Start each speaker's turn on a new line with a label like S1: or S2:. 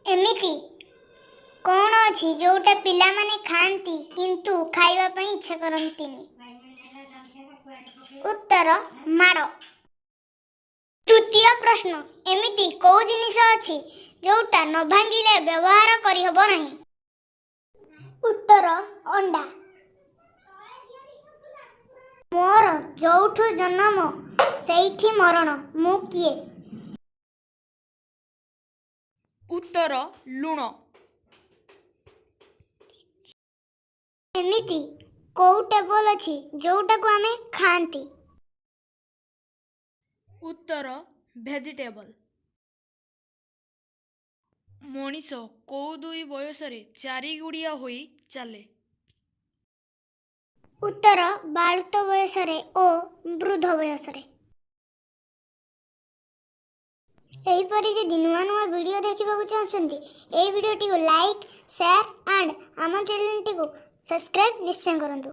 S1: एमिति कौन अछि जोटा पिला माने खांती किंतु खाइबा पई इच्छा करंतिनी? उत्तर माड़। तृतीय प्रश्न एमिति को जिनिस अछि जोटा न भांगिले व्यवहार करि हबो नाही? उत्तर अंडा। मोर जोठु जन्म सेठी मरण मु किए?
S2: उत्तर लुण।
S1: एमिति को टेबल अछि जोटा को आमे खांती?
S2: उत्तर भेजिटेबल। मनीष को दुई बयसरे चारि गुड़िया होई चले?
S1: उत्तर बालुत बयसरे ओ वृद्ध बयसरे। एहीपरि जदि नुआ नुआ वीडियो देखा चाहते ये वीडियो टी को लाइक शेयर एंड आम चैनल टी को सब्सक्राइब निश्चय करूँ।